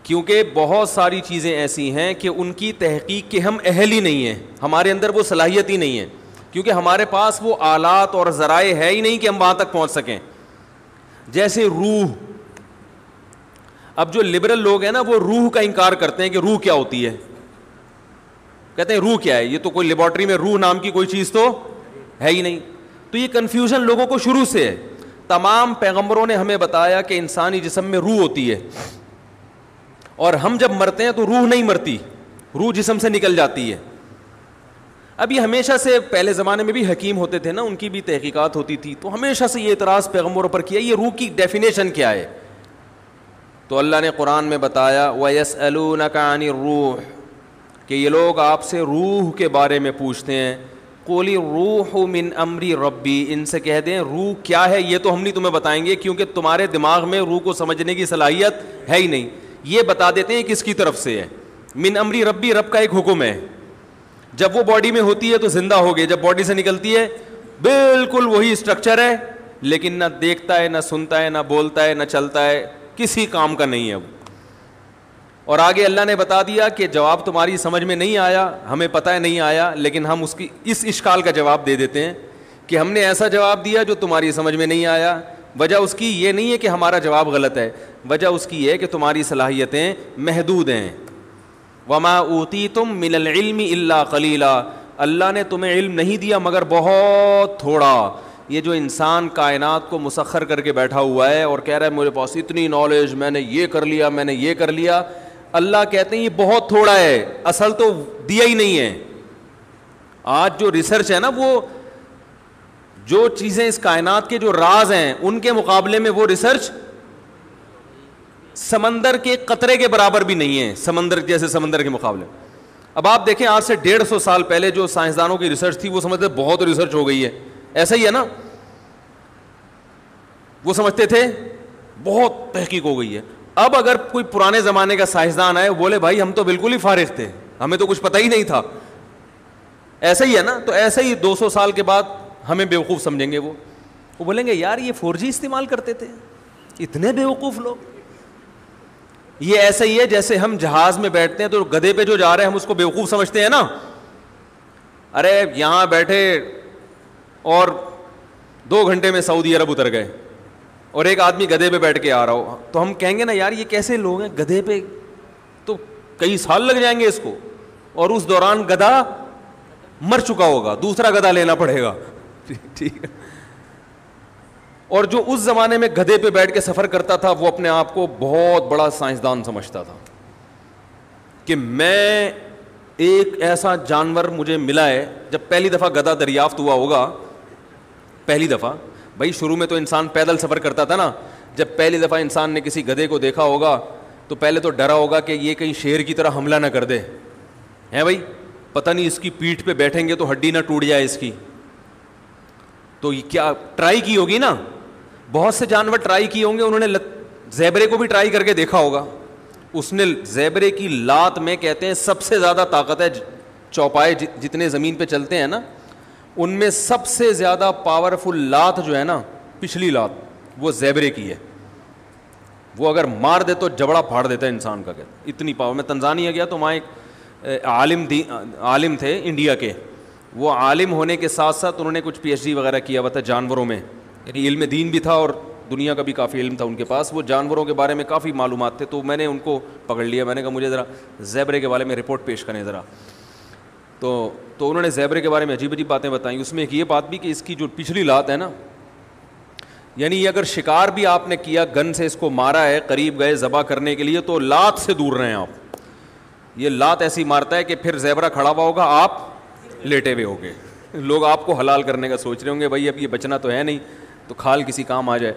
کیونکہ بہت ساری چیزیں ایسی ہیں کہ ان کی تحقیق کے ہم اہل ہی نہیں ہیں, ہمارے اندر وہ صلاحیت ہی نہیں ہے, کیونکہ ہمارے پاس وہ آلات اور ذرائع ہے ہی نہیں کہ ہم وہاں تک پہنچ سکیں. جیسے روح, اب جو لبرل لوگ ہیں نا وہ روح کا انکار کرتے ہیں کہ روح کیا ہوتی ہے, کہتے ہیں روح کیا ہے, یہ تو کوئی لیبارٹری میں روح نام کی کوئی چیز تو ہے ہی نہیں. تو یہ کنفیوژن لوگوں کو شروع سے ہے. تمام پیغمبروں نے ہمیں بتایا کہ انسانی جسم میں روح ہوتی ہے, اور ہم جب مرتے ہیں تو روح نہیں مرتی, روح جسم سے نکل جاتی ہے. اب یہ ہمیشہ سے, پہلے زمانے میں بھی حکیم ہوتے تھے نا, ان کی بھی تحقیقات ہوتی تھی, تو ہمیشہ سے یہ اعتراض پیغمبروں پر کیا یہ روح کی ڈیفینیشن کیا ہے. تو اللہ نے قرآن میں بتایا وَيَسْأَلُونَكَ عَنِ الرُّوحِ, کہ یہ لوگ آپ سے روح کے بارے میں پوچھتے ہیں. قُلِ الرُّوحُ مِنْ أَمْرِ رَبِّي, ان سے کہہ دیں روح کیا ہے یہ تو ہم نہیں تمہیں بتائیں گے, کیونکہ تمہارے دماغ میں روح کو سمجھنے کی صلاحیت ہے ہی نہیں. یہ بتا دیتے ہیں کس کی طرف سے ہے. من امری ربی, رب کا ایک حکم ہے, جب وہ باڈی میں ہوتی ہے تو زندہ ہو گئی, جب باڈی سے نکلتی ہے بالکل وہی اسٹرکچر ہے, لیکن نہ دیکھتا ہے, نہ سنتا ہے, نہ بولتا ہے, نہ چلتا ہے, کسی کام کا نہیں ہے وہ. اور آگے اللہ نے بتا دیا کہ جواب تمہاری سمجھ میں نہیں آیا, ہمیں پتہ ہے نہیں آیا, لیکن ہم اس کی اس اشکال کا جواب دے دیتے ہیں کہ ہم نے ایسا جواب دیا جو تمہاری سمجھ میں نہیں آیا. وجہ اس کی یہ نہیں ہے کہ ہمارا جواب غلط ہے, وجہ اس کی ہے کہ تمہاری صلاحیتیں محدود ہیں. وما اوتیتم من العلم الا قلیلا, اللہ نے تمہیں علم نہیں دیا مگر بہت تھوڑا. یہ جو انسان کائنات کو مسخر کر کے بیٹھا ہوا ہے اور کہہ رہا ہے میرے پاس اتنی نالج, میں نے یہ کر لیا, میں نے یہ کر لیا, اللہ کہتے ہیں یہ بہت تھوڑا ہے, اصل تو دیا ہی نہیں ہے. آج جو ریسرچ ہے نا, وہ جو چیزیں اس کائنات کے جو راز ہیں ان کے مقابلے میں وہ ریسرچ سمندر کے قطرے کے برابر بھی نہیں ہے, سمندر جیسے سمندر کے مقابلے. اب آپ دیکھیں آج سے 150 سال پہلے جو سائنسدانوں کی ریسرچ تھی وہ سمجھتے بہت ریسرچ ہو گئی ہے, ایسا ہی ہے نا, وہ سمجھتے تھے بہت تحقیق ہو گئی ہے. اب اگر کوئی پرانے زمانے کا سائنسدان آئے بولے بھائی ہم تو بالکل ہی فارغ تھے, ہمیں تو کچھ پتہ ہی نہیں تھا, ایسا ہی ہے نا, تو ایسا ہی 200 سال کے بعد ہمیں بیوقوف سمجھیں گے. وہ بولیں گے یار یہ 4G استعمال کرتے تھے, اتنے بیوقوف لوگ. یہ ایسا ہی ہے جیسے ہم جہاز میں بیٹھتے ہیں تو گدھے پہ جو جا رہے ہیں ہم اس کو بیوقوف سمجھتے ہیں نا, ارے یہاں بیٹھے اور 2 گھنٹے میں سعودی عرب اتر گئے, اور ایک آدمی گدھے پہ بیٹھ کے آ رہا ہو, تو ہم کہیں گے نا یار یہ کیسے لوگ ہیں, گدھے پہ تو کئی سال لگ جائیں گے اس کو, اور اس دوران گدھا مر چکا ہوگا, دوسرا گدھا لینا پڑے گا. ٹھیک ہے. اور جو اس زمانے میں گدھے پہ بیٹھ کے سفر کرتا تھا وہ اپنے آپ کو بہت بڑا سائنسدان سمجھتا تھا کہ میں ایک ایسا جانور مجھے ملا ہے. جب پہلی دفعہ گدھا دریافت ہوا ہوگا, پہلی دفعہ, بھائی شروع میں تو انسان پیدل سفر کرتا تھا نا, جب پہلی دفعہ انسان نے کسی گدھے کو دیکھا ہوگا تو پہلے تو ڈرا ہوگا کہ یہ کہیں شیر کی طرح حملہ نہ کر دے, ہیں بھائی, پتہ نہیں اس کی پیٹھ پہ بیٹھیں گے تو ہڈی نہ ٹوٹ جائے اس کی. تو یہ کیا ٹرائی کی ہوگی نا, بہت سے جانور ٹرائی کیے ہوں گے, انہوں نے زیبرے کو بھی ٹرائی کر کے دیکھا ہوگا. اس نے زیبرے کی لات میں کہتے ہیں سب سے زیادہ طاقت ہے, چوپائے جتنے زمین پہ چلتے ہیں نا ان میں سب سے زیادہ پاورفل لات جو ہے نا, پچھلی لات, وہ زیبرے کی ہے. وہ اگر مار دے تو جبڑا پھاڑ دیتا ہے انسان کا, کہتے اتنی پاور. میں تنزانیہ گیا تو وہاں ایک عالم تھے انڈیا کے, وہ عالم ہونے کے ساتھ ساتھ انہوں نے کچھ PhD وغیرہ کیا ہوا تھا جانوروں میں, یعنی علم دین بھی تھا اور دنیا کا بھی کافی علم تھا ان کے پاس, وہ جانوروں کے بارے میں کافی معلومات تھے. تو میں نے ان کو پکڑ لیا, میں نے کہا مجھے ذرا زیبرے کے بارے میں رپورٹ پیش کریں ذرا. تو انہوں نے زیبرے کے بارے میں عجیب عجیب باتیں بتائیں. اس میں ایک یہ بات بھی کہ اس کی جو پچھلی لات ہے نا, یعنی یہ اگر شکار بھی آپ نے کیا, گن سے اس کو مارا ہے, قریب گئے ذبح کرنے کے لیے, تو لات سے دور رہیں آپ. یہ لات ایسی مارتا ہے کہ پھر زیبرا کھڑا ہوا ہوگا, آپ لیٹے ہوئے ہوگے. لوگ آپ کو حلال کرنے کا سوچ رہے ہوں گے, بھائی اب یہ بچنا تو ہے نہیں تو کھال کسی کام آ جائے.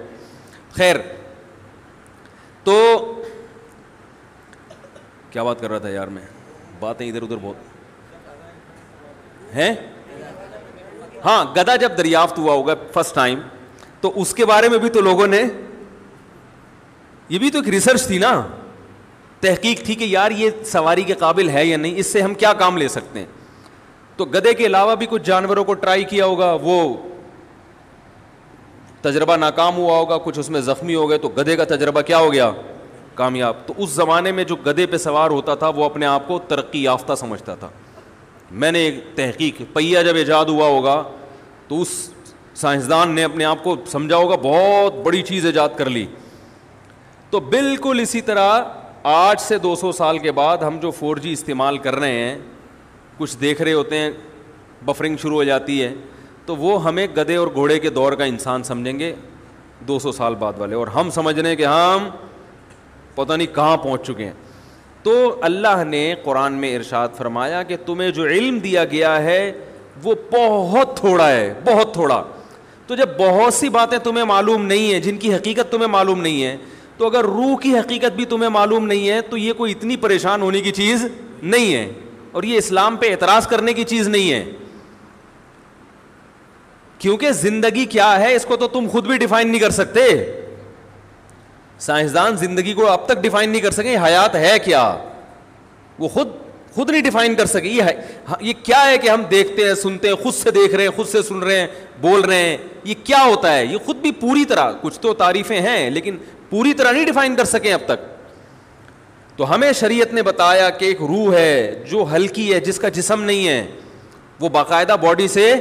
خیر, تو کیا بات کر رہا تھا یار میں, باتیں ادھر ادھر بہت ہیں. ہاں, گدھا جب دریافت ہوا ہوگا فرسٹ ٹائم, تو اس کے بارے میں بھی تو لوگوں نے, یہ بھی تو ایک ریسرچ تھی نا, تحقیق تھی کہ یار یہ سواری کے قابل ہے یا نہیں, اس سے ہم کیا کام لے سکتے ہیں. تو گدھے کے علاوہ بھی کچھ جانوروں کو ٹرائی کیا ہوگا, وہ تجربہ ناکام ہوا ہوگا, کچھ اس میں زخمی ہو گئے, تو گدھے کا تجربہ کیا ہو گیا, کامیاب. تو اس زمانے میں جو گدھے پہ سوار ہوتا تھا وہ اپنے آپ کو ترقی یافتہ سمجھتا تھا. میں نے ایک تحقیق, پہیہ جب ایجاد ہوا ہوگا تو اس سائنسدان نے اپنے آپ کو سمجھا ہوگا بہت بڑی چیز ایجاد کر لی. تو بالکل اسی طرح آج سے 200 سال کے بعد ہم جو 4G استعمال کر رہے ہیں, کچھ دیکھ رہے ہوتے ہیں, بفرنگ شروع ہو جاتی ہے, تو وہ ہمیں گدھے اور گھوڑے کے دور کا انسان سمجھیں گے 200 سال بعد والے, اور ہم سمجھ رہے ہیں کہ ہم پتہ نہیں کہاں پہنچ چکے ہیں. تو اللہ نے قرآن میں ارشاد فرمایا کہ تمہیں جو علم دیا گیا ہے وہ بہت تھوڑا ہے, بہت تھوڑا. تو جب بہت سی باتیں تمہیں معلوم نہیں ہیں, جن کی حقیقت تمہیں معلوم نہیں ہے, تو اگر روح کی حقیقت بھی تمہیں معلوم نہیں ہے تو یہ کوئی اتنی پریشان ہونے کی چیز نہیں ہے, اور یہ اسلام پہ اعتراض کرنے کی چیز نہیں ہے. کیونکہ زندگی کیا ہے اس کو تو تم خود بھی ڈیفائن نہیں کر سکتے. سائنسدان زندگی کو اب تک ڈیفائن نہیں کر سکے حیات ہے کیا, وہ خود نہیں ڈیفائن کر سکے. یہ کیا ہے کہ ہم دیکھتے ہیں, سنتے ہیں, خود سے دیکھ رہے ہیں, خود سے سن رہے ہیں, بول رہے ہیں, یہ کیا ہوتا ہے, یہ خود بھی پوری طرح, کچھ تو تعریفیں ہیں لیکن پوری طرح نہیں ڈیفائن کر سکے اب تک. تو ہمیں شریعت نے بتایا کہ ایک روح ہے جو ہلکی ہے, جس کا جسم نہیں ہے, وہ باقاعدہ باڈی سے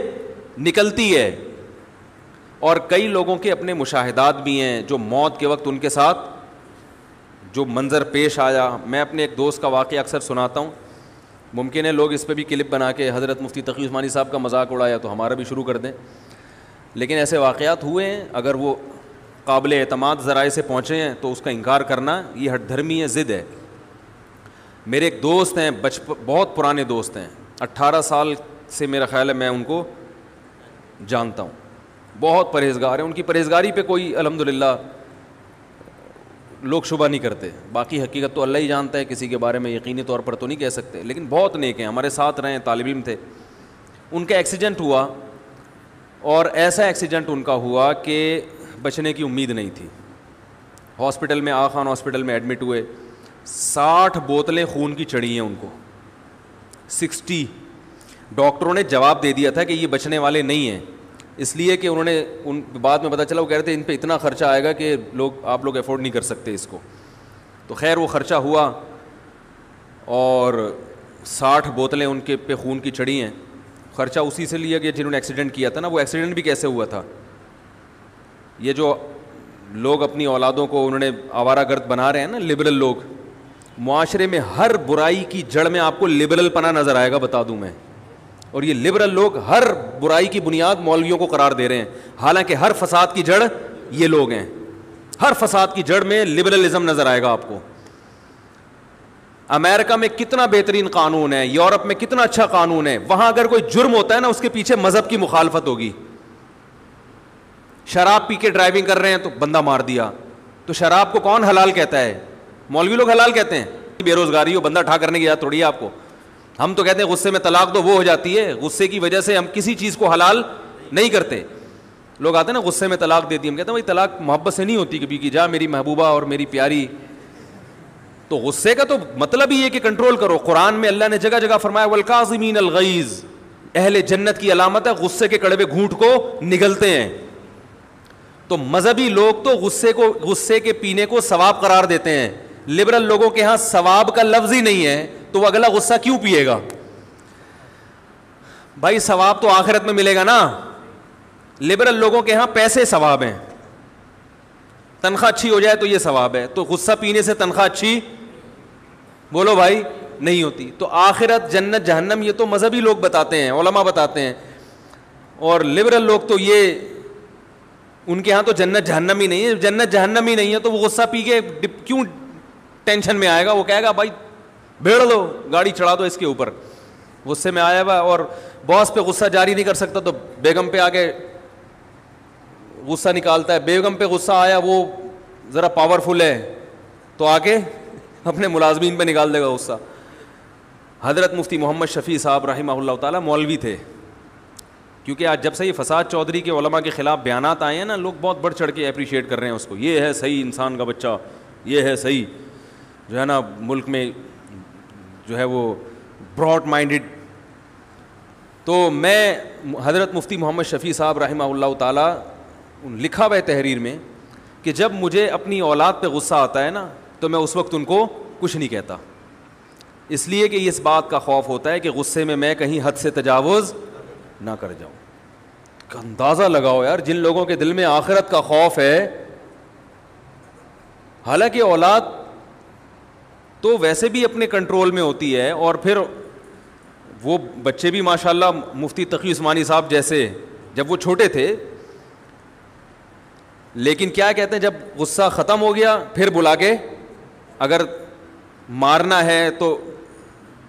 نکلتی ہے. اور کئی لوگوں کے اپنے مشاہدات بھی ہیں جو موت کے وقت ان کے ساتھ جو منظر پیش آیا. میں اپنے ایک دوست کا واقعہ اکثر سناتا ہوں, ممکن ہے لوگ اس پہ بھی کلپ بنا کے حضرت مفتی تقی عثمانی صاحب کا مذاق اڑایا تو ہمارا بھی شروع کر دیں, لیکن ایسے واقعات ہوئے ہیں. اگر وہ قابل اعتماد ذرائع سے پہنچے ہیں تو اس کا انکار کرنا یہ ہٹ دھرمی ہے, ضد ہے. میرے ایک دوست ہیں, بہت پرانے دوست ہیں, 18 سال سے میرا خیال ہے میں ان کو جانتا ہوں, بہت پرہیزگار ہیں. ان کی پرہیزگاری پہ کوئی الحمدللہ لوگ شبہ نہیں کرتے, باقی حقیقت تو اللہ ہی جانتا ہے, کسی کے بارے میں یقینی طور پر تو نہیں کہہ سکتے, لیکن بہت نیک ہیں, ہمارے ساتھ رہے, طالب علم تھے. ان کا ایکسیڈنٹ ہوا, اور ایسا ایکسیڈنٹ ان کا ہوا کہ بچنے کی امید نہیں تھی. ہاسپٹل میں, آغا خان ہاسپٹل میں ایڈمٹ ہوئے, 60 بوتلیں خون کی چڑھی ہیں ان کو, 60. ڈاکٹروں نے جواب دے دیا تھا کہ یہ بچنے والے نہیں ہیں, اس لیے کہ انہوں نے ان بعد میں پتہ چلا وہ کہہ رہے تھے ان پہ اتنا خرچہ آئے گا کہ آپ لوگ افورڈ نہیں کر سکتے اس کو. تو خیر وہ خرچہ ہوا, اور 60 بوتلیں ان کے پہ خون کی چڑھی ہیں. خرچہ اسی سے لیا کہ جنہوں نے ایکسیڈنٹ کیا تھا نا. وہ ایکسیڈنٹ بھی کیسے ہوا تھا, یہ جو لوگ اپنی اولادوں کو انہوں نے آوارہ گرد بنا رہے ہیں نا, لبرل لوگ, معاشرے میں ہر برائی کی جڑ میں آپ کو لبرل پنا نظر آئے گا, بتا دوں میں. اور یہ لبرل لوگ ہر برائی کی بنیاد مولویوں کو قرار دے رہے ہیں, حالانکہ ہر فساد کی جڑ یہ لوگ ہیں. ہر فساد کی جڑ میں لبرلزم نظر آئے گا آپ کو. امریکہ میں کتنا بہترین قانون ہے, یورپ میں کتنا اچھا قانون ہے, وہاں اگر کوئی جرم ہوتا ہے نا اس کے پیچھے مذہب کی مخالفت ہوگی. شراب پی کے ڈرائیونگ کر رہے ہیں تو بندہ مار دیا, تو شراب کو کون حلال کہتا ہے؟ مولوی لوگ حلال کہتے ہیں. بے روزگاری ہو, بندہ ٹھا کرنے کی یاد تھوڑی ہے آپ کو. ہم تو کہتے ہیں غصے میں طلاق دو, وہ ہو جاتی ہے, غصے کی وجہ سے ہم کسی چیز کو حلال نہیں کرتے. لوگ آتے ہیں نا غصے میں طلاق دیتی, ہم کہتے ہیں بھائی طلاق محبت سے نہیں ہوتی, کبھی کی جا میری محبوبہ اور میری پیاری. تو غصے کا تو مطلب ہی ہے کہ کنٹرول کرو. قرآن میں اللہ نے جگہ جگہ فرمایا والکاظمین الغیظ, اہل جنت کی علامت ہے غصے کے کڑوے گھونٹ کو نگلتے ہیں. تو مذہبی لوگ تو غصے کے پینے کو ثواب قرار دیتے ہیں. لبرل لوگوں کے ہاں ثواب کا لفظ ہی نہیں ہے, تو وہ اگلا غصہ کیوں پیے گا؟ بھائی ثواب تو آخرت میں ملے گا نا. لبرل لوگوں کے ہاں پیسے ثواب ہیں, تنخواہ اچھی ہو جائے تو یہ ثواب ہے, تو غصہ پینے سے تنخواہ اچھی بولو بھائی نہیں ہوتی. تو آخرت, جنت, جہنم یہ تو مذہبی لوگ بتاتے ہیں, علماء بتاتے ہیں. اور لبرل لوگ تو یہ ان کے ہاں تو جنت جہنم ہی نہیں ہے. جنت جہنم ہی نہیں ہے تو وہ غصہ پی کے کیوں ٹینشن میں آئے گا؟ وہ کہے گا بھائی بھیڑ دو, گاڑی چڑھا دو اس کے اوپر. غصے میں آیا ہوا اور باس پہ غصہ جاری نہیں کر سکتا تو بیگم پہ آگے غصہ نکالتا ہے. بیگم پہ غصہ آیا, وہ ذرا پاورفل ہے تو آگے اپنے ملازمین پہ نکال دے گا غصہ. حضرت مفتی محمد شفیع صاحب رحمہ اللہ تعالیٰ مولوی تھے, کیونکہ آج جب سے یہ فساد چودھری کے علماء کے خلاف بیانات آئے ہیں نا, لوگ بہت بڑھ چڑھ کے اپریشیٹ کر رہے ہیں اس کو. یہ ہے صحیح انسان کا بچہ, یہ ہے صحیح جو ہے نا ملک میں جو ہے وہ براڈ مائنڈڈ. تو میں حضرت مفتی محمد شفیع صاحب رحمہ اللہ تعالیٰ لکھا ہوا ہے تحریر میں کہ جب مجھے اپنی اولاد پہ غصہ آتا ہے نا تو میں اس وقت ان کو کچھ نہیں کہتا, اس لیے کہ اس بات کا خوف ہوتا ہے کہ غصے میں میں کہیں حد سے تجاوز نہ کر جاؤں. اندازہ لگاؤ یار, جن لوگوں کے دل میں آخرت کا خوف ہے, حالانکہ اولاد تو ویسے بھی اپنے کنٹرول میں ہوتی ہے, اور پھر وہ بچے بھی ماشاءاللہ مفتی تقی عثمانی صاحب جیسے جب وہ چھوٹے تھے, لیکن کیا کہتے ہیں جب غصہ ختم ہو گیا پھر بلا کے اگر مارنا ہے تو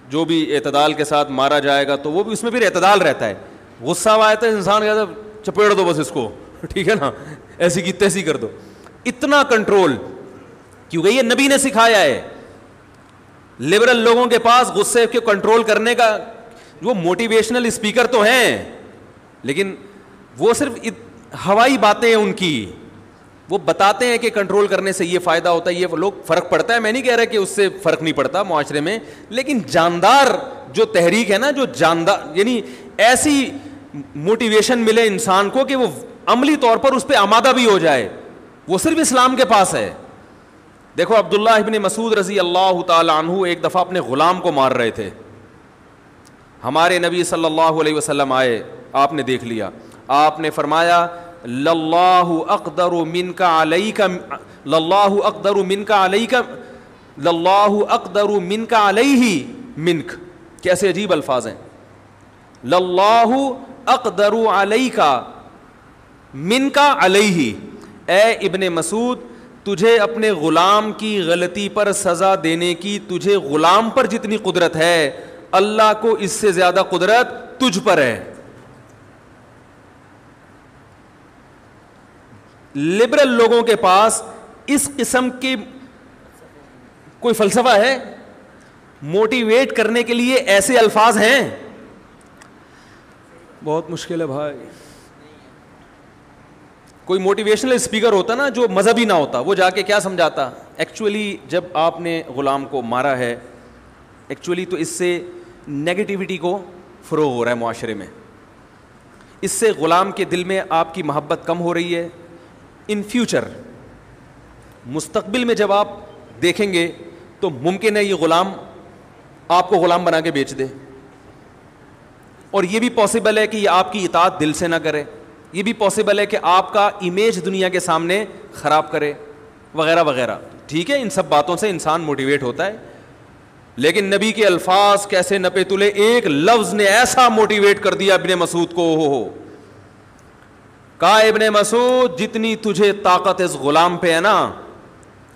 جو بھی اعتدال کے ساتھ مارا جائے گا تو وہ بھی اس میں پھر اعتدال رہتا ہے. غصہ آیا تو انسان کہتا ہے چپیڑ دو بس اس کو, ٹھیک ہے نا, ایسی کی تیسی کر دو. اتنا کنٹرول, کیونکہ یہ نبی نے سکھایا ہے. لبرل لوگوں کے پاس غصے کو کنٹرول کرنے کا, وہ موٹیویشنل اسپیکر تو ہیں لیکن وہ صرف ہوائی باتیں ہیں ان کی, وہ بتاتے ہیں کہ کنٹرول کرنے سے یہ فائدہ ہوتا ہے, یہ لوگ فرق پڑتا ہے. میں نہیں کہہ رہا کہ اس سے فرق نہیں پڑتا معاشرے میں, لیکن جاندار جو تحریک ہے نا, جو جاندار یعنی ایسی موٹیویشن ملے انسان کو کہ وہ عملی طور پر اس پہ آمادہ بھی ہو جائے, وہ صرف اسلام کے پاس ہے. دیکھو عبداللہ ابن مسعود رضی اللہ تعالی عنہ ایک دفعہ اپنے غلام کو مار رہے تھے. ہمارے نبی صلی اللہ علیہ وسلم آئے, آپ نے دیکھ لیا, آپ نے فرمایا للہ اقدر منک علیک, للہ اقدر منک علیک, للہ اقدر منک علیہ منک. کیسے عجیب الفاظ ہیں, للہ اقدر علیک منک علیہ. اے ابن مسعود, تجھے اپنے غلام کی غلطی پر سزا دینے کی تجھے غلام پر جتنی قدرت ہے, اللہ کو اس سے زیادہ قدرت تجھ پر ہے. لبرل لوگوں کے پاس اس قسم کی کوئی فلسفہ ہے, موٹیویٹ کرنے کے لیے ایسے الفاظ ہیں, بہت مشکل ہے بھائی. کوئی موٹیویشنل اسپیکر ہوتا نا جو مذہبی نہ ہوتا, وہ جا کے کیا سمجھاتا. ایکچولی جب آپ نے غلام کو مارا ہے, ایکچولی تو اس سے نیگیٹیوٹی کو فروغ ہو رہا ہے معاشرے میں, اس سے غلام کے دل میں آپ کی محبت کم ہو رہی ہے. ان فیوچر مستقبل میں جب آپ دیکھیں گے تو ممکن ہے یہ غلام آپ کو غلام بنا کے بیچ دے, اور یہ بھی پاسبل ہے کہ یہ آپ کی اطاعت دل سے نہ کرے, یہ بھی پاسبل ہے کہ آپ کا امیج دنیا کے سامنے خراب کرے وغیرہ وغیرہ. ٹھیک ہے, ان سب باتوں سے انسان موٹیویٹ ہوتا ہے, لیکن نبی کے الفاظ کیسے نپے تلے, ایک لفظ نے ایسا موٹیویٹ کر دیا ابن مسعود کو. ہو کہا ابن مسعود جتنی تجھے طاقت اس غلام پہ ہے نا,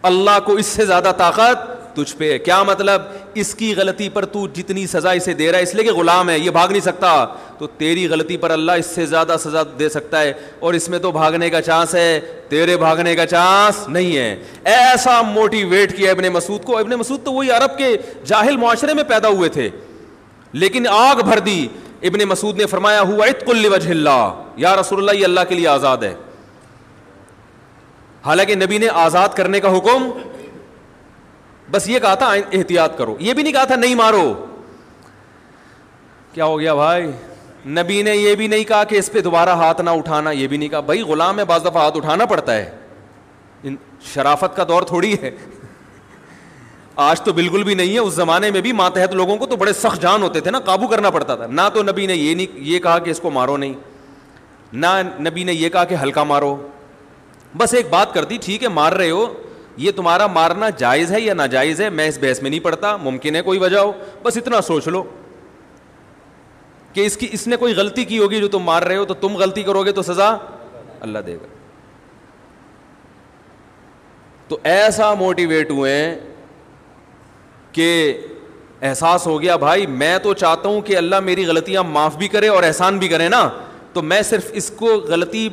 اللہ کو اس سے زیادہ طاقت تجھ پہ ہے. کیا مطلب, اس کی غلطی پر تو جتنی سزا اسے دے رہا ہے اس لیے کہ غلام ہے, یہ بھاگ نہیں سکتا, تو تیری غلطی پر اللہ اس سے زیادہ سزا دے سکتا ہے, اور اس میں تو بھاگنے کا چانس ہے, تیرے بھاگنے کا چانس نہیں ہے. ایسا موٹیویٹ کیا ابن مسعود کو. ابن مسعود تو وہی عرب کے جاہل معاشرے میں پیدا ہوئے تھے, لیکن آگ بھر دی. ابن مسعود نے فرمایا ہوا عتق لوجہ اللہ, یا رسول اللہ یہ اللہ کے لیے آزاد ہے. حالانکہ نبی نے آزاد کرنے کا حکم بس یہ کہا تھا احتیاط کرو, یہ بھی نہیں کہا تھا نہیں مارو. کیا ہو گیا بھائی, نبی نے یہ بھی نہیں کہا کہ اس پہ دوبارہ ہاتھ نہ اٹھانا, یہ بھی نہیں کہا. بھائی غلام ہے, بعض دفعہ ہاتھ اٹھانا پڑتا ہے, شرافت کا دور تھوڑی ہے. آج تو بالکل بھی نہیں ہے, اس زمانے میں بھی ماتحت لوگوں کو تو بڑے سخت جان ہوتے تھے نا, قابو کرنا پڑتا تھا. نہ تو نبی نے یہ کہا کہ اس کو مارو نہیں, نہ نبی نے یہ کہا کہ ہلکا مارو. بس ایک بات کر دی, ٹھیک ہے مار رہے ہو, یہ تمہارا مارنا جائز ہے یا ناجائز ہے, میں اس بحث میں نہیں پڑتا, ممکن ہے کوئی وجہ ہو, بس اتنا سوچ لو کہ اس نے کوئی غلطی کی ہوگی جو تم مار رہے ہو, تو تم غلطی کرو گے تو سزا اللہ دے گا. تو ایسا موٹیویٹ ہوئے کہ احساس ہو گیا بھائی میں تو چاہتا ہوں کہ اللہ میری غلطیاں معاف بھی کرے اور احسان بھی کرے نا, تو میں صرف اس کو غلطی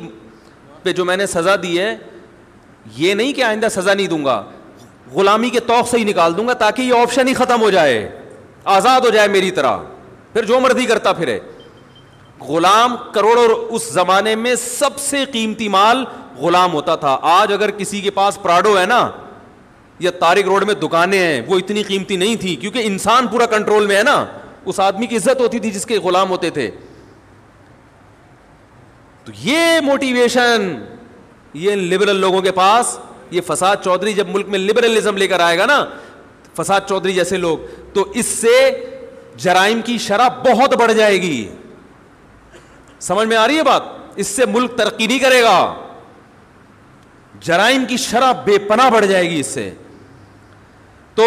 پہ جو میں نے سزا دی ہے یہ نہیں کہ آئندہ سزا نہیں دوں گا, غلامی کے توق سے ہی نکال دوں گا تاکہ یہ آپشن ہی ختم ہو جائے, آزاد ہو جائے میری طرح, پھر جو مرضی کرتا پھرے. غلام کروڑوں, اس زمانے میں سب سے قیمتی مال غلام ہوتا تھا. آج اگر کسی کے پاس پراڈو ہے نا یا طارق روڈ میں دکانیں ہیں, وہ اتنی قیمتی نہیں تھی کیونکہ انسان پورا کنٹرول میں ہے نا, اس آدمی کی عزت ہوتی تھی جس کے غلام ہوتے تھے. تو یہ موٹیویشن یہ لبرل لوگوں کے پاس یہ فساد چودھری جب ملک میں لبرلزم لے کر آئے گا نا, فساد چودھری جیسے لوگ, تو اس سے جرائم کی شرح بہت بڑھ جائے گی. سمجھ میں آ رہی ہے بات؟ اس سے ملک ترقی نہیں کرے گا, جرائم کی شرح بے پناہ بڑھ جائے گی اس سے. تو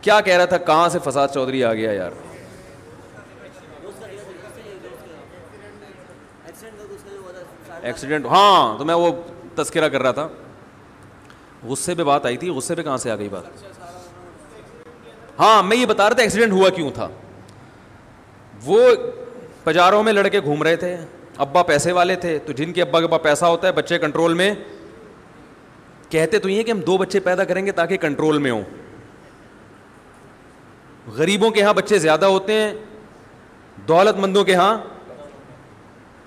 کیا کہہ رہا تھا, کہاں سے فساد چودھری آ گیا یار؟ ایکسیڈنٹ, ہاں, تو میں وہ تذکرہ کر رہا تھا, غصے پہ بات آئی تھی. غصے پہ کہاں سے آ گئی بات؟ ہاں, میں یہ بتا رہا تھا ایکسیڈنٹ ہوا کیوں تھا. وہ پجاروں میں لڑکے گھوم رہے تھے, ابا پیسے والے تھے, تو جن کے ابا کے پاس پیسہ ہوتا ہے بچے کنٹرول میں, کہتے تو یہ کہ ہم 2 بچے پیدا کریں گے تاکہ کنٹرول میں ہوں. غریبوں کے ہاں بچے زیادہ ہوتے ہیں, دولت مندوں کے ہاں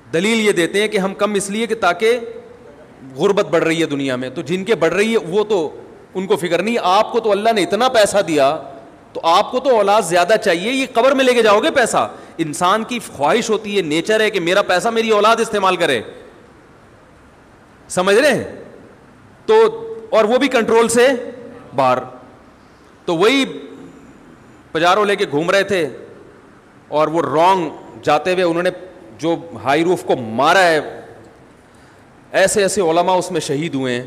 دلیل یہ دیتے ہیں کہ ہم کم اس لیے کہ تاکہ غربت بڑھ رہی ہے دنیا میں. تو جن کے بڑھ رہی ہے وہ تو ان کو فکر نہیں. آپ کو تو اللہ نے اتنا پیسہ دیا تو آپ کو تو اولاد زیادہ چاہیے, یہ قبر میں لے کے جاؤ گے پیسہ. انسان کی خواہش ہوتی ہے, نیچر ہے کہ میرا پیسہ میری اولاد استعمال کرے, سمجھ رہے ہیں؟ تو اور وہ بھی کنٹرول سے باہر. تو وہی پجاروں لے کے گھوم رہے تھے اور وہ رانگ جاتے ہوئے انہوں نے جو ہائی روف کو مارا ہے, ایسے ایسے علماء اس میں شہید ہوئے ہیں.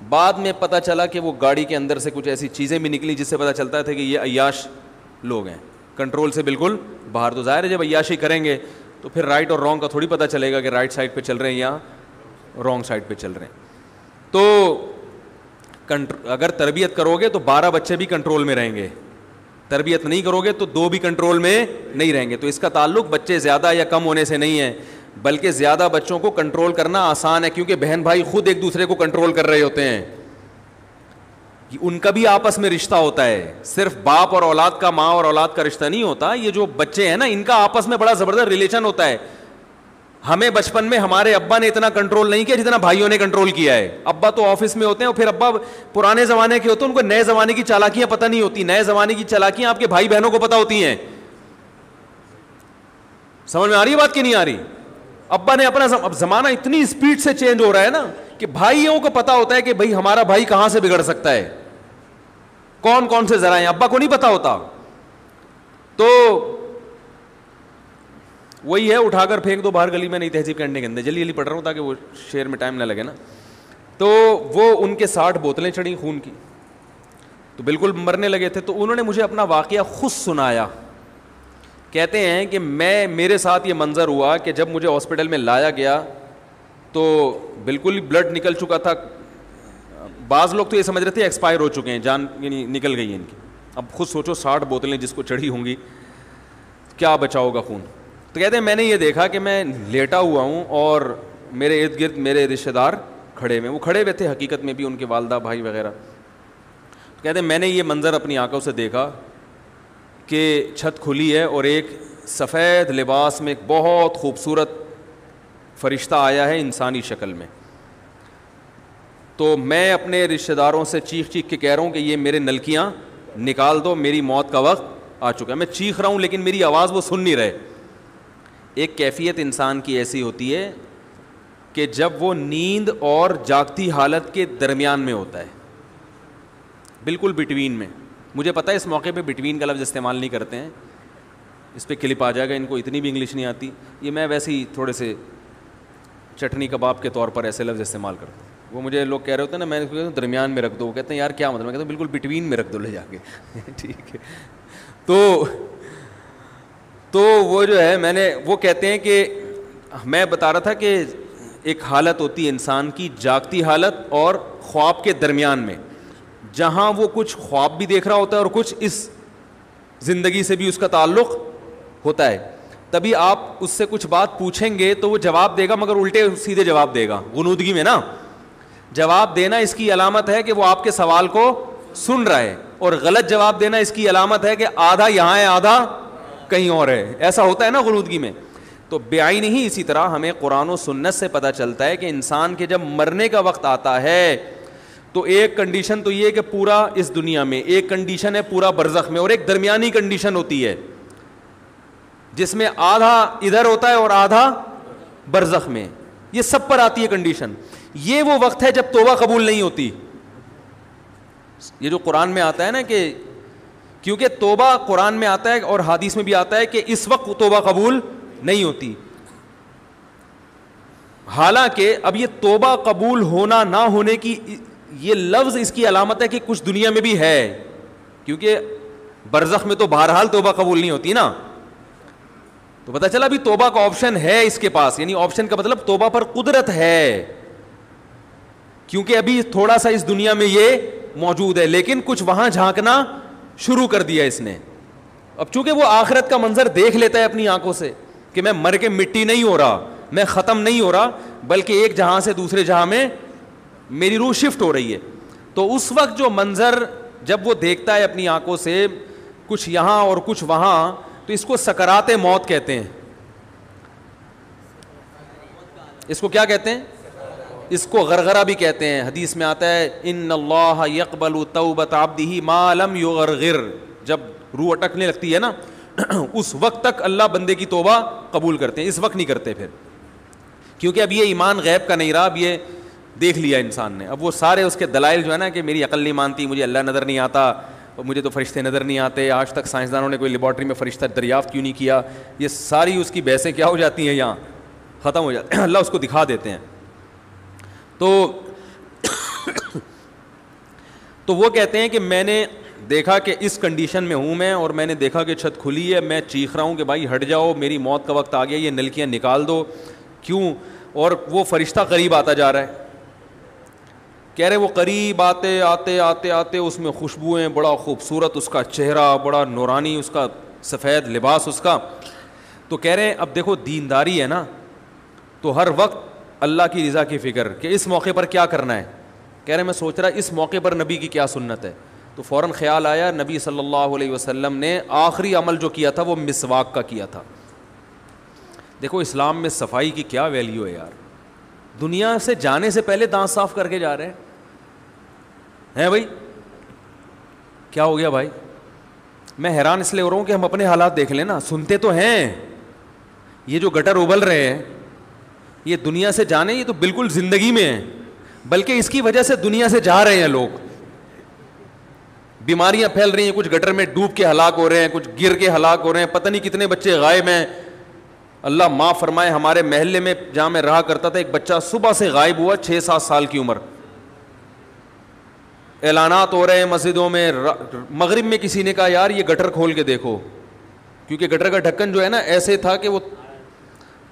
بعد میں پتہ چلا کہ وہ گاڑی کے اندر سے کچھ ایسی چیزیں بھی نکلی جس سے پتہ چلتا تھا کہ یہ عیاش لوگ ہیں, کنٹرول سے بالکل باہر. تو ظاہر ہے جب عیاشی کریں گے تو پھر رائٹ اور رانگ کا تھوڑی پتہ چلے گا کہ رائٹ سائڈ پہ چل رہے ہیں یا رانگ سائڈ پہ چل رہے ہیں. تو اگر تربیت کرو گے تو 12 بچے بھی کنٹرول میں رہیں گے, تربیت نہیں کرو گے تو 2 بھی کنٹرول میں نہیں رہیں گے. تو اس کا تعلق بچے زیادہ یا کم ہونے سے نہیں ہے, بلکہ زیادہ بچوں کو کنٹرول کرنا آسان ہے, کیونکہ بہن بھائی خود ایک دوسرے کو کنٹرول کر رہے ہوتے ہیں. ان کا بھی آپس میں رشتہ ہوتا ہے, صرف باپ اور اولاد کا, ماں اور اولاد کا رشتہ نہیں ہوتا. یہ جو بچے ہیں نا, ان کا آپس میں بڑا زبردست ریلیشن ہوتا ہے. ہمیں بچپن میں ہمارے ابا نے اتنا کنٹرول نہیں کیا جتنا بھائیوں نے کنٹرول کیا ہے. ابا تو آفس میں ہوتے ہیں, اور پھر ابا پرانے زمانے کے ہوتے ہیں, ان کو نئے زمانے کی چالاکیاں پتہ نہیں ہوتی. نئے زمانے کی چالاکیاں آپ کے بھائی بہنوں کو پتہ ہوتی ہیں. سمجھ میں آ رہی ہے بات کہ نہیں آ رہی؟ ابا نے اپنا, اب زمانہ اتنی اسپیڈ سے چینج ہو رہا ہے نا کہ بھائیوں کو پتا ہوتا ہے کہ بھائی ہمارا بھائی کہاں سے بگڑ سکتا ہے, کون کون سے ذرائع. ابا کو نہیں پتا ہوتا. تو وہی ہے, اٹھا کر پھینک دو باہر گلی میں, نہیں تہذیب کرنے کے اندر. جلدی جلدی پڑھ رہا ہوں تاکہ وہ شعر میں ٹائم نہ لگے نا. تو وہ ان کے 60 بوتلیں چڑھیں خون کی, تو بالکل مرنے لگے تھے. تو انہوں نے مجھے اپنا واقعہ خود سنایا. کہتے ہیں کہ میرے ساتھ یہ منظر ہوا کہ جب مجھے ہاسپٹل میں لایا گیا تو بالکل بلڈ نکل چکا تھا. بعض لوگ تو یہ سمجھ رہے تھے ایکسپائر ہو چکے ہیں, جان یعنی نکل گئی ہے ان کی. اب خود سوچو 60 بوتلیں جس کو چڑھی ہوں گی, کیا بچا ہوگا خون. تو کہتے ہیں میں نے یہ دیکھا کہ میں لیٹا ہوا ہوں اور میرے ارد گرد میرے رشتہ دار کھڑے ہوئے. وہ کھڑے ہوئے تھے حقیقت میں بھی, ان کے والدہ بھائی وغیرہ. تو کہتے ہیں میں نے یہ منظر اپنی آنکھوں سے دیکھا کہ چھت کھلی ہے اور ایک سفید لباس میں ایک بہت خوبصورت فرشتہ آیا ہے انسانی شکل میں. تو میں اپنے رشتہ داروں سے چیخ چیخ کے کہہ رہا ہوں کہ یہ میرے نلکیاں نکال دو, میری موت کا وقت آ چکا ہے. میں چیخ رہا ہوں لیکن میری آواز وہ سن نہیں رہے. ایک کیفیت انسان کی ایسی ہوتی ہے کہ جب وہ نیند اور جاگتی حالت کے درمیان میں ہوتا ہے, بالکل بٹوین میں. مجھے پتہ ہے اس موقع پہ بٹوین کا لفظ استعمال نہیں کرتے ہیں, اس پہ کلپ آ جائے گا, ان کو اتنی بھی انگلش نہیں آتی. یہ میں ویسے ہی تھوڑے سے چٹنی کباب کے طور پر ایسے لفظ استعمال کرتا ہوں. وہ مجھے لوگ کہہ رہے ہوتے ہیں نا, میں کہتا ہوں درمیان میں رکھ دو. وہ کہتے ہیں یار کیا مطلب؟ میں کہتا ہوں بالکل بٹوین میں رکھ دو لے جا کے. ٹھیک ہے. تو وہ جو ہے میں نے, وہ کہتے ہیں کہ میں بتا رہا تھا کہ ایک حالت ہوتی ہے انسان کی, جاگتی حالت اور خواب کے درمیان میں, جہاں وہ کچھ خواب بھی دیکھ رہا ہوتا ہے اور کچھ اس زندگی سے بھی اس کا تعلق ہوتا ہے. تبھی آپ اس سے کچھ بات پوچھیں گے تو وہ جواب دے گا, مگر الٹے سیدھے جواب دے گا. غنودگی میں نا جواب دینا اس کی علامت ہے کہ وہ آپ کے سوال کو سن رہا ہے, اور غلط جواب دینا اس کی علامت ہے کہ آدھا یہاں ہے آدھا کہیں اور ہے. ایسا ہوتا ہے نا غنودگی میں. تو بعین ہی اسی طرح ہمیں قرآن و سنت سے پتہ چلتا ہے کہ انسان کے جب مرنے کا وقت آتا ہے تو ایک کنڈیشن تو یہ کہ پورا اس دنیا میں, ایک کنڈیشن ہے پورا برزخ میں, اور ایک درمیانی کنڈیشن ہوتی ہے جس میں آدھا ادھر ہوتا ہے اور آدھا برزخ میں. یہ سب پر آتی ہے کنڈیشن. یہ وہ وقت ہے جب توبہ قبول نہیں ہوتی. یہ جو قرآن میں آتا ہے نا کہ کیونکہ توبہ قرآن میں آتا ہے اور حدیث میں بھی آتا ہے کہ اس وقت توبہ قبول نہیں ہوتی. حالانکہ اب یہ توبہ قبول ہونا نہ ہونے کی یہ لفظ اس کی علامت ہے کہ کچھ دنیا میں بھی ہے, کیونکہ برزخ میں تو بہرحال توبہ قبول نہیں ہوتی نا. تو پتہ چلا ابھی توبہ کا آپشن ہے اس کے پاس, یعنی آپشن کا مطلب توبہ پر قدرت ہے, کیونکہ ابھی تھوڑا سا اس دنیا میں یہ موجود ہے, لیکن کچھ وہاں جھانکنا شروع کر دیا اس نے. اب چونکہ وہ آخرت کا منظر دیکھ لیتا ہے اپنی آنکھوں سے کہ میں مر کے مٹی نہیں ہو رہا, میں ختم نہیں ہو رہا, بلکہ ایک جہاں سے دوسرے جہاں میں میری روح شفٹ ہو رہی ہے. تو اس وقت جو منظر جب وہ دیکھتا ہے اپنی آنکھوں سے کچھ یہاں اور کچھ وہاں, تو اس کو سکرات موت کہتے ہیں. اس کو کیا کہتے ہیں؟ اس کو غرغرہ بھی کہتے ہیں. حدیث میں آتا ہے ان اللہ یقبل توبۃ عبدہ ما لم یغرغر, جب روح اٹکنے لگتی ہے نا اس وقت تک اللہ بندے کی توبہ قبول کرتے ہیں, اس وقت نہیں کرتے پھر, کیونکہ اب یہ ایمان غیب کا نہیں رہا, اب یہ دیکھ لیا انسان نے. اب وہ سارے اس کے دلائل جو ہے نا کہ میری عقل نہیں مانتی, مجھے اللہ نظر نہیں آتا, مجھے تو فرشتے نظر نہیں آتے, آج تک سائنسدانوں نے کوئی لیبارٹری میں فرشتہ دریافت کیوں نہیں کیا, یہ ساری اس کی بحثیں کیا ہو جاتی ہیں, یہاں ختم ہو جاتی ہیں. اللہ اس کو دکھا دیتے ہیں. تو وہ کہتے ہیں کہ میں نے دیکھا کہ اس کنڈیشن میں ہوں میں, اور میں نے دیکھا کہ چھت کھلی ہے, میں چیخ رہا ہوں کہ بھائی ہٹ جاؤ, میری موت کا وقت آ گیا, یہ نلکیاں نکال دو. کیوں؟ اور وہ فرشتہ قریب آتا جا رہا ہے. کہہ رہے وہ قریب آتے آتے آتے آتے اس میں خوشبوئیں, بڑا خوبصورت اس کا چہرہ, بڑا نورانی اس کا سفید لباس اس کا. تو کہہ رہے ہیں اب دیکھو دینداری ہے نا, تو ہر وقت اللہ کی رضا کی فکر کہ اس موقع پر کیا کرنا ہے. کہہ رہے میں سوچ رہا اس موقع پر نبی کی کیا سنت ہے. تو فوراً خیال آیا نبی صلی اللہ علیہ وسلم نے آخری عمل جو کیا تھا وہ مسواک کا کیا تھا. دیکھو اسلام میں صفائی کی کیا ویلیو ہے یار, دنیا سے جانے سے پہلے دانت صاف کر کے جا رہے ہیں بھائی. کیا ہو گیا بھائی؟ میں حیران اس لیے ہو رہا ہوں کہ ہم اپنے حالات دیکھ لیں نا, سنتے تو ہیں یہ جو گٹر ابل رہے ہیں, یہ دنیا سے جانے, یہ تو بالکل زندگی میں ہیں, بلکہ اس کی وجہ سے دنیا سے جا رہے ہیں لوگ. بیماریاں پھیل رہی ہیں, کچھ گٹر میں ڈوب کے ہلاک ہو رہے ہیں, کچھ گر کے ہلاک ہو رہے ہیں, پتہ نہیں کتنے بچے غائب ہیں. اللہ معاف فرمائے, ہمارے محلے میں جہاں میں رہا کرتا تھا ایک بچہ صبح سے غائب ہوا, 6-7 سال کی عمر. اعلانات ہو رہے ہیں مسجدوں میں. مغرب میں کسی نے کہا یار یہ گٹر کھول کے دیکھو, کیونکہ گٹر کا ڈھکن جو ہے نا ایسے تھا کہ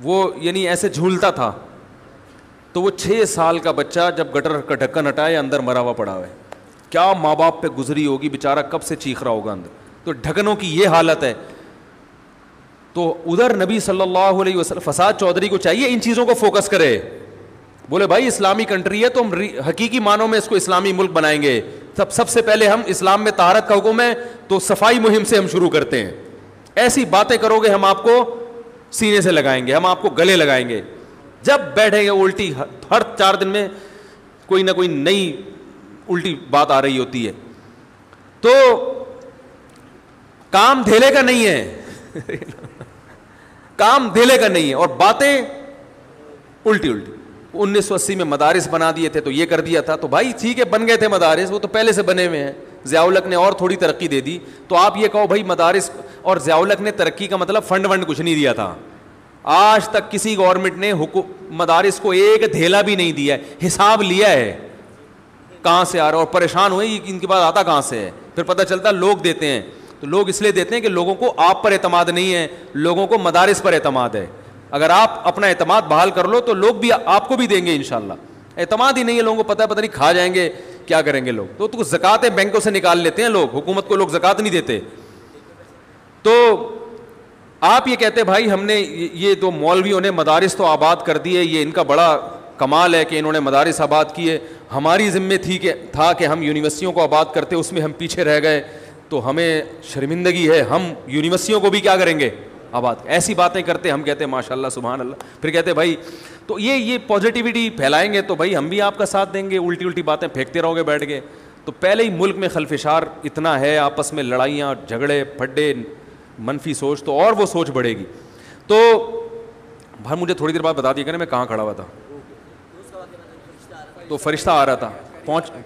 وہ یعنی ایسے جھولتا تھا. تو وہ 6 سال کا بچہ جب گٹر کا ڈھکن ہٹائے اندر مرا ہوا پڑا ہوا ہے. کیا ماں باپ پہ گزری ہوگی, بیچارہ کب سے چیخ رہا ہوگا اندر. تو ڈھکنوں کی یہ حالت ہے. تو ادھر نبی صلی اللہ علیہ وسلم, فساد چودھری کو چاہیے ان چیزوں کو فوکس کرے, بولے بھائی اسلامی کنٹری ہے تو ہم حقیقی معنوں میں اس کو اسلامی ملک بنائیں گے. سب سے پہلے ہم اسلام میں طہارت کا حکم ہے تو صفائی مہم سے ہم شروع کرتے ہیں. ایسی باتیں کرو گے ہم آپ کو سینے سے لگائیں گے, ہم آپ کو گلے لگائیں گے. جب بیٹھیں گے الٹی, ہر 4 دن میں کوئی نہ کوئی نئی الٹی بات آ رہی ہوتی ہے. تو کام دھیلے کا نہیں ہے کام دھیلے کا نہیں ہے, اور باتیں الٹی الٹی. 1980 میں مدارس بنا دیے تھے تو یہ کر دیا تھا, تو بھائی ٹھیک ہے بن گئے تھے مدارس, وہ تو پہلے سے بنے ہوئے ہیں. ضیاء الحق نے اور تھوڑی ترقی دے دی. تو آپ یہ کہو بھائی مدارس, اور ضیاء الحق نے ترقی کا مطلب فنڈ کچھ نہیں دیا تھا. آج تک کسی گورنمنٹ نے مدارس کو ایک دھیلا بھی نہیں دیا ہے. حساب لیا ہے کہاں سے آ رہا, اور پریشان ہوئے ان کے بعد آتا کہاں سے ہے. پھر پتہ چلتا لوگ دیتے ہیں. تو لوگ اس لیے دیتے ہیں کہ لوگوں کو آپ پر اعتماد نہیں ہے, لوگوں کو مدارس پر اعتماد ہے. اگر آپ اپنا اعتماد بحال کر لو تو لوگ بھی آپ کو بھی دیں گے انشاءاللہ. اعتماد ہی نہیں ہے لوگوں کو, پتہ نہیں کھا جائیں گے, کیا کریں گے لوگ. تو زکاتیں بینکوں سے نکال لیتے ہیں لوگ, حکومت کو لوگ زکات نہیں دیتے. تو آپ یہ کہتے بھائی ہم نے یہ تو مولویوں نے مدارس تو آباد کر دیے, یہ ان کا بڑا کمال ہے کہ انہوں نے مدارس آباد کیے, ہماری ذمہ تھا کہ ہم یونیورسٹیوں کو آباد کرتے, اس میں ہم پیچھے رہ گئے, تو ہمیں شرمندگی ہے, ہم یونیورسٹیوں کو بھی کیا کریں گے آباد. ایسی باتیں کرتے, ہم کہتے ہیں ماشاء اللہ سبحان اللہ. پھر کہتے بھائی تو یہ پازیٹیوٹی پھیلائیں گے تو بھائی ہم بھی آپ کا ساتھ دیں گے, الٹی الٹی باتیں پھینکتے رہو گے بیٹھ کے. تو پہلے ہی ملک میں خلفشار اتنا ہے, آپس میں لڑائیاں جھگڑے پھڈے, منفی سوچ, تو اور وہ سوچ بڑھے گی. تو بھائی مجھے تھوڑی دیر بعد بتا دیا کریں میں کہاں کھڑا ہوا تھا. تو فرشتہ آ رہا تھا,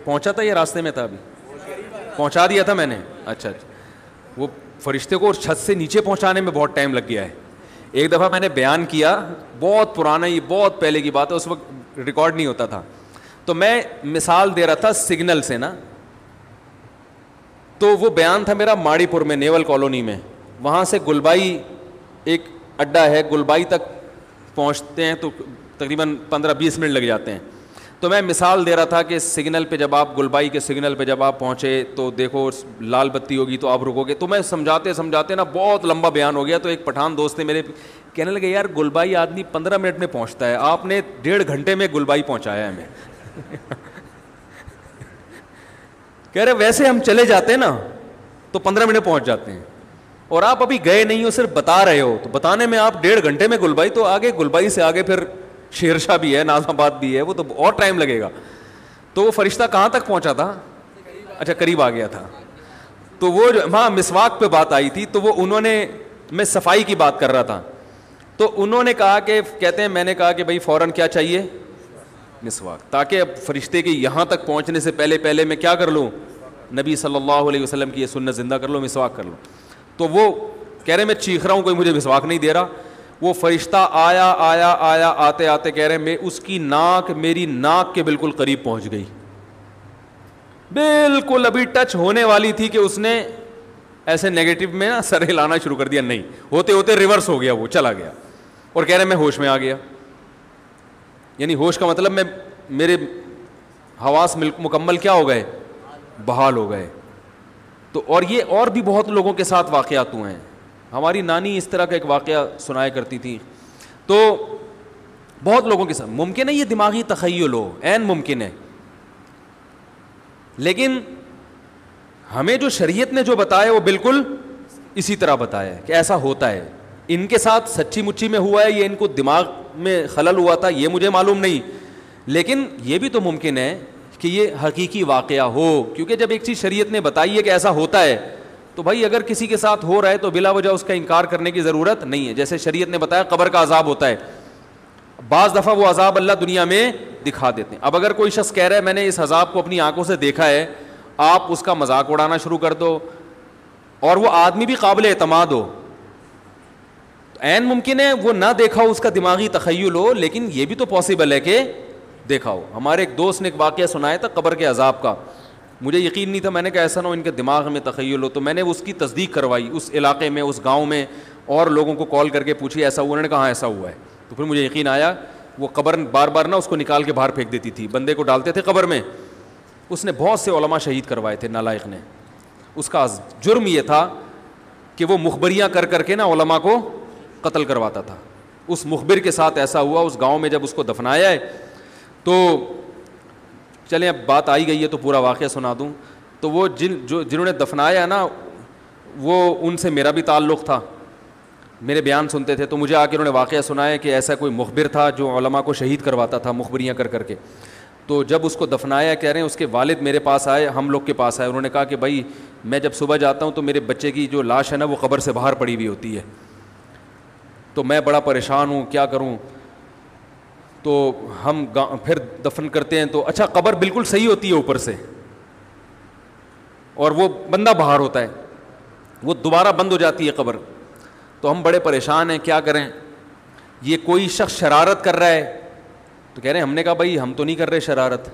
پہنچا تھا یا راستے میں تھا؟ ابھی پہنچا دیا تھا میں نے. اچھا اچھا, وہ فرشتے کو چھت سے نیچے پہنچانے میں بہت ٹائم لگ گیا ہے. ایک دفعہ میں نے بیان کیا, بہت پرانا, یہ بہت پہلے کی بات ہے, اس وقت ریکارڈ نہیں ہوتا تھا, تو میں مثال دے رہا تھا سگنل سے نا. تو وہ بیان تھا میرا ماڑی پور میں, نیول کالونی میں. وہاں سے گلبائی ایک اڈا ہے, گلبائی تک پہنچتے ہیں تو تقریباً 15-20 منٹ لگ جاتے ہیں. تو میں مثال دے رہا تھا کہ سگنل پہ جب آپ گلبائی کے سگنل پہ جب آپ پہنچے تو دیکھو لال بتی ہوگی تو آپ رکو گے. تو میں سمجھاتے نا بہت لمبا بیان ہو گیا. تو ایک پٹھان دوست نے میرے کہنے لگے یار گلبائی آدمی 15 منٹ میں پہنچتا ہے, آپ نے 1.5 گھنٹے میں گلبائی پہنچایا ہمیں. کہہ رہے ویسے ہم چلے جاتے ہیں نا تو 15 منٹ پہنچ جاتے ہیں, اور آپ ابھی گئے نہیں ہو, صرف بتا رہے ہو, تو بتانے میں آپ 1.5 گھنٹے میں گلبائی, تو آگے گلبائی سے آگے پھر شیر شاہ بھی ہے, نازم آباد بھی ہے, وہ تو اور ٹائم لگے گا. تو وہ فرشتہ کہاں تک پہنچا تھا؟ اچھا قریب آ گیا تھا. تو وہ ہاں مسواک پہ بات آئی تھی, تو وہ انہوں نے, میں صفائی کی بات کر رہا تھا, تو انہوں نے کہا کہ کہتے ہیں میں نے کہا کہ بھائی فوراً کیا چاہیے؟ مسواک, تاکہ اب فرشتے کے یہاں تک پہنچنے سے پہلے میں کیا کر لوں, نبی صلی اللہ علیہ وسلم کی یہ سنت زندہ کر لوں, مسواک کر لوں. تو وہ کہہ رہے میں چیخ رہا ہوں, کوئی مجھے مسواک نہیں دے رہا. وہ فرشتہ آیا آتے آتے کہہ رہے میں اس کی ناک میری ناک کے بالکل قریب پہنچ گئی, بالکل ابھی ٹچ ہونے والی تھی کہ اس نے ایسے نیگیٹو میں نا سر ہلانا شروع کر دیا, نہیں ہوتے ہوتے ریورس ہو گیا, وہ چلا گیا. اور کہہ رہے میں ہوش میں آ گیا. یعنی ہوش کا مطلب میں میرے حواس مکمل کیا ہو گئے, بحال ہو گئے. تو اور یہ اور بھی بہت لوگوں کے ساتھ واقعات ہوئے ہیں. ہماری نانی اس طرح کا ایک واقعہ سنایا کرتی تھی. تو بہت لوگوں کے ساتھ ممکن ہے یہ دماغی تخیل ہو, عین ممکن ہے, لیکن ہمیں جو شریعت نے جو بتایا وہ بالکل اسی طرح بتایا ہے کہ ایسا ہوتا ہے. ان کے ساتھ سچی مچی میں ہوا ہے, یہ ان کو دماغ میں خلل ہوا تھا, یہ مجھے معلوم نہیں, لیکن یہ بھی تو ممکن ہے کہ یہ حقیقی واقعہ ہو, کیونکہ جب ایک چیز شریعت نے بتائی ہے کہ ایسا ہوتا ہے تو بھائی اگر کسی کے ساتھ ہو رہا ہے تو بلا وجہ اس کا انکار کرنے کی ضرورت نہیں ہے. جیسے شریعت نے بتایا قبر کا عذاب ہوتا ہے, بعض دفعہ وہ عذاب اللہ دنیا میں دکھا دیتے ہیں. اب اگر کوئی شخص کہہ رہا ہے میں نے اس عذاب کو اپنی آنکھوں سے دیکھا ہے, آپ اس کا مذاق اڑانا شروع کر دو, اور وہ آدمی بھی قابل اعتماد ہو, عین ممکن ہے وہ نہ دیکھا ہو, اس کا دماغی تخیل ہو, لیکن یہ بھی تو پاسبل ہے کہ دیکھا ہو. ہمارے ایک دوست نے ایک واقعہ سنایا تھا قبر کے عذاب کا, مجھے یقین نہیں تھا, میں نے کہا ایسا نہ ہو ان کے دماغ میں تخیل ہو. تو میں نے اس کی تصدیق کروائی, اس علاقے میں, اس گاؤں میں, اور لوگوں کو کال کر کے پوچھی ایسا ہوا, انہوں نے کہا ایسا ہوا ہے. تو پھر مجھے یقین آیا. وہ قبر بار بار نہ اس کو نکال کے باہر پھینک دیتی تھی, بندے کو ڈالتے تھے قبر میں. اس نے بہت سے علماء شہید کروائے تھے نالائق نے. اس کا جرم یہ تھا کہ وہ مخبریاں کر کر کے نا علماء کو قتل کرواتا تھا. اس مخبر کے ساتھ ایسا ہوا اس گاؤں میں. جب اس کو دفنایا ہے تو چلیں اب بات آئی گئی ہے تو پورا واقعہ سنا دوں. تو وہ جنہوں نے دفنایا نا, وہ ان سے میرا بھی تعلق تھا, میرے بیان سنتے تھے. تو مجھے آ کے انہوں نے واقعہ سنایا کہ ایسا کوئی مخبر تھا جو علماء کو شہید کرواتا تھا مخبریاں کر کر کے. تو جب اس کو دفنایا, کہہ رہے ہیں اس کے والد میرے پاس آئے, ہم لوگ کے پاس آئے. انہوں نے کہا کہ بھائی میں جب صبح جاتا ہوں تو میرے بچے کی جو لاش ہے نا وہ قبر سے باہر پڑی ہوئی ہوتی ہے, تو میں بڑا پریشان ہوں, کیا کروں. تو ہم پھر دفن کرتے ہیں تو اچھا قبر بالکل صحیح ہوتی ہے اوپر سے, اور وہ بندہ باہر ہوتا ہے, وہ دوبارہ بند ہو جاتی ہے قبر. تو ہم بڑے پریشان ہیں, کیا کریں. یہ کوئی شخص شرارت کر رہا ہے, تو کہہ رہے ہیں, ہم نے کہا بھائی ہم تو نہیں کر رہے شرارت.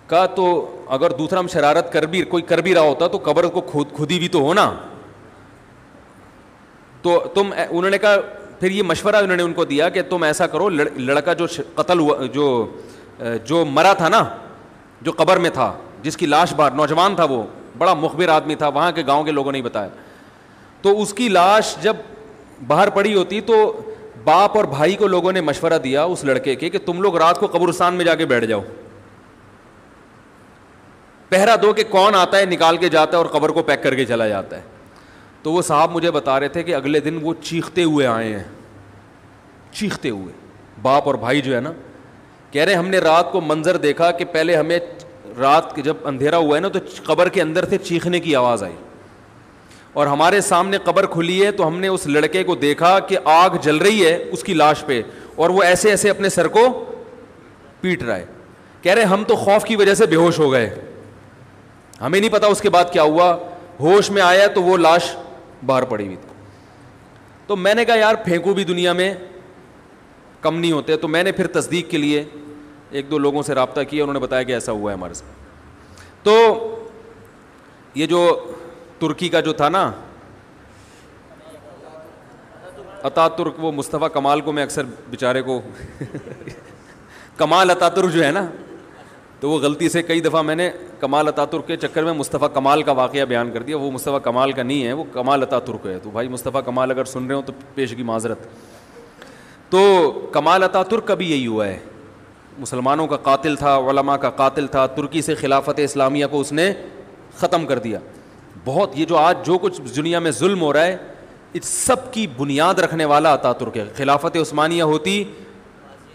کہا تو اگر دوسرا ہم شرارت کوئی کر بھی رہا ہوتا تو قبر کو خود ہی بھی تو ہونا. تو تم, انہوں نے کہا, پھر یہ مشورہ انہوں نے ان کو دیا کہ تم ایسا کرو, لڑکا جو قتل ہوا, جو مرا تھا نا, جو قبر میں تھا, جس کی لاش باہر, نوجوان تھا, وہ بڑا مخبر آدمی تھا, وہاں کے گاؤں کے لوگوں نے ہی بتایا. تو اس کی لاش جب باہر پڑی ہوتی تو باپ اور بھائی کو لوگوں نے مشورہ دیا اس لڑکے کے کہ تم لوگ رات کو قبرستان میں جا کے بیٹھ جاؤ, پہرا دو کہ کون آتا ہے نکال کے جاتا ہے اور قبر کو پیک کر کے چلا جاتا ہے. تو وہ صاحب مجھے بتا رہے تھے کہ اگلے دن وہ چیختے ہوئے آئے ہیں, چیختے ہوئے, باپ اور بھائی جو ہے نا. کہہ رہے ہم نے رات کو منظر دیکھا کہ پہلے ہمیں رات جب اندھیرا ہوا ہے نا تو قبر کے اندر سے چیخنے کی آواز آئی, اور ہمارے سامنے قبر کھلی ہے تو ہم نے اس لڑکے کو دیکھا کہ آگ جل رہی ہے اس کی لاش پہ, اور وہ ایسے ایسے اپنے سر کو پیٹ رہا ہے. کہہ رہے ہم تو خوف کی وجہ سے بے ہوش ہو گئے, ہمیں نہیں پتا اس کے بعد کیا ہوا, ہوش میں آیا تو وہ لاش باہر پڑی ہوئی تھی. تو میں نے کہا یار پھینکو بھی دنیا میں کم نہیں ہوتے. تو میں نے پھر تصدیق کے لیے ایک دو لوگوں سے رابطہ کیا, انہوں نے بتایا کہ ایسا ہوا ہے ہمارے ساتھ. تو یہ جو ترکی کا جو تھا نا اتا ترک, وہ مصطفیٰ کمال کو میں اکثر بیچارے کو کمال اتا ترک جو ہے نا, تو وہ غلطی سے کئی دفعہ میں نے کمال اتا ترک کے چکر میں مصطفیٰ کمال کا واقعہ بیان کر دیا. وہ مصطفیٰ کمال کا نہیں ہے, وہ کمال اتا ترک ہے. تو بھائی مصطفیٰ کمال اگر سن رہے ہو تو پیشگی معذرت. تو کمال اتا ترک کا بھی یہی ہوا ہے, مسلمانوں کا قاتل تھا, علماء کا قاتل تھا, ترکی سے خلافت اسلامیہ کو اس نے ختم کر دیا. بہت یہ جو آج جو کچھ دنیا میں ظلم ہو رہا ہے اس سب کی بنیاد رکھنے والا اتا ترک ہے. خلافت عثمانیہ ہوتی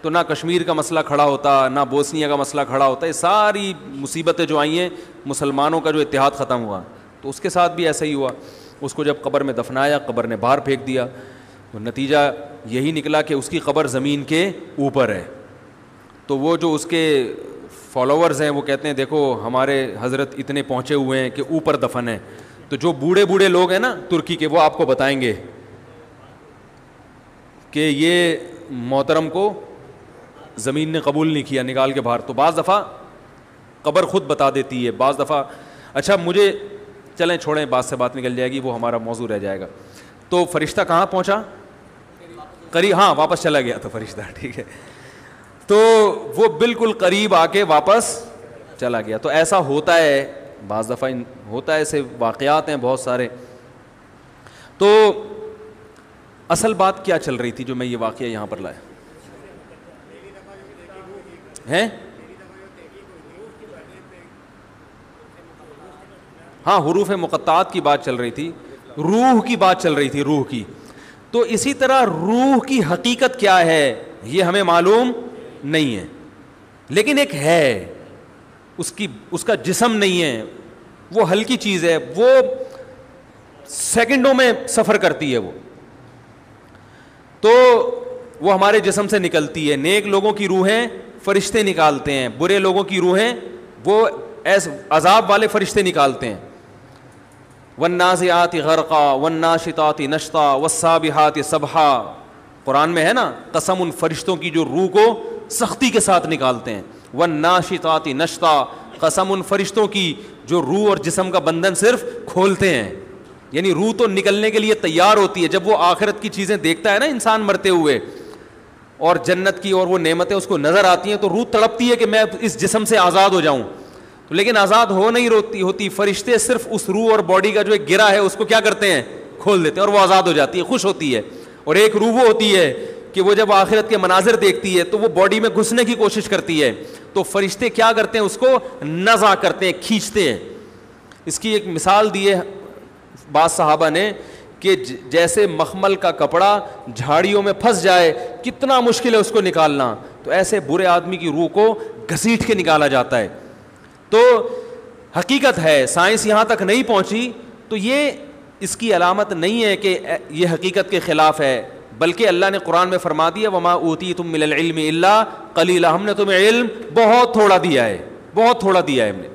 تو نہ کشمیر کا مسئلہ کھڑا ہوتا, نہ بوسنیا کا مسئلہ کھڑا ہوتا. یہ ساری مصیبتیں جو آئی ہیں, مسلمانوں کا جو اتحاد ختم ہوا, تو اس کے ساتھ بھی ایسا ہی ہوا. اس کو جب قبر میں دفنایا, قبر نے باہر پھینک دیا, تو نتیجہ یہی نکلا کہ اس کی قبر زمین کے اوپر ہے. تو وہ جو اس کے فالوورز ہیں وہ کہتے ہیں دیکھو ہمارے حضرت اتنے پہنچے ہوئے ہیں کہ اوپر دفن ہے. تو جو بوڑھے لوگ ہیں نا ترکی کے, وہ آپ کو بتائیں گے کہ یہ محترم کو زمین نے قبول نہیں کیا, نکال کے باہر. تو بعض دفعہ قبر خود بتا دیتی ہے, بعض دفعہ. اچھا مجھے چلیں چھوڑیں, بات سے بات نکل جائے گی, وہ ہمارا موضوع رہ جائے گا. تو فرشتہ کہاں پہنچا؟ قریب, ہاں واپس چلا گیا تھا فرشتہ, ٹھیک ہے. تو وہ بالکل قریب آ کے واپس چلا گیا. تو ایسا ہوتا ہے بعض دفعہ, ہوتا ہے, ایسے واقعات ہیں بہت سارے. تو اصل بات کیا چل رہی تھی جو میں یہ واقعہ یہاں پر لایا ہیں؟ ہاں حروف مقطعات کی بات چل رہی تھی, روح کی بات چل رہی تھی, روح کی. تو اسی طرح روح کی حقیقت کیا ہے یہ ہمیں معلوم نہیں ہے, لیکن ایک ہے, اس کا جسم نہیں ہے, وہ ہلکی چیز ہے, وہ سیکنڈوں میں سفر کرتی ہے. وہ تو وہ ہمارے جسم سے نکلتی ہے. نیک لوگوں کی روحیں فرشتے نکالتے ہیں, برے لوگوں کی روحیں وہ عذاب والے فرشتے نکالتے ہیں. والنازعات غرقا والناشطات نشطا والسابحات سبحا, قرآن میں ہے نا, قسم ان فرشتوں کی جو روح کو سختی کے ساتھ نکالتے ہیں. والناشطات نشطا, قسم ان فرشتوں کی جو روح اور جسم کا بندھن صرف کھولتے ہیں. یعنی روح تو نکلنے کے لیے تیار ہوتی ہے. جب وہ آخرت کی چیزیں دیکھتا ہے نا انسان مرتے ہوئے, اور جنت کی اور وہ نعمتیں اس کو نظر آتی ہیں, تو روح تڑپتی ہے کہ میں اس جسم سے آزاد ہو جاؤں. لیکن آزاد ہو نہیں ہوتی. فرشتے صرف اس روح اور باڈی کا جو ایک گرہ ہے اس کو کیا کرتے ہیں, کھول دیتے ہیں, اور وہ آزاد ہو جاتی ہے, خوش ہوتی ہے. اور ایک روح وہ ہوتی ہے کہ وہ جب آخرت کے مناظر دیکھتی ہے تو وہ باڈی میں گھسنے کی کوشش کرتی ہے. تو فرشتے کیا کرتے ہیں, اس کو نزع کرتے ہیں, کھینچتے ہیں. اس کی ایک مثال دی ہے بعض صحابہ نے کہ جیسے مخمل کا کپڑا جھاڑیوں میں پھنس جائے, کتنا مشکل ہے اس کو نکالنا, تو ایسے برے آدمی کی روح کو گھسیٹ کے نکالا جاتا ہے. تو حقیقت ہے, سائنس یہاں تک نہیں پہنچی, تو یہ اس کی علامت نہیں ہے کہ یہ حقیقت کے خلاف ہے, بلکہ اللہ نے قرآن میں فرما دیا وما اوتیتم من العلم الا قلیلا, ہم نے تمہیں علم بہت تھوڑا دیا ہے, بہت تھوڑا دیا ہے ہم نے.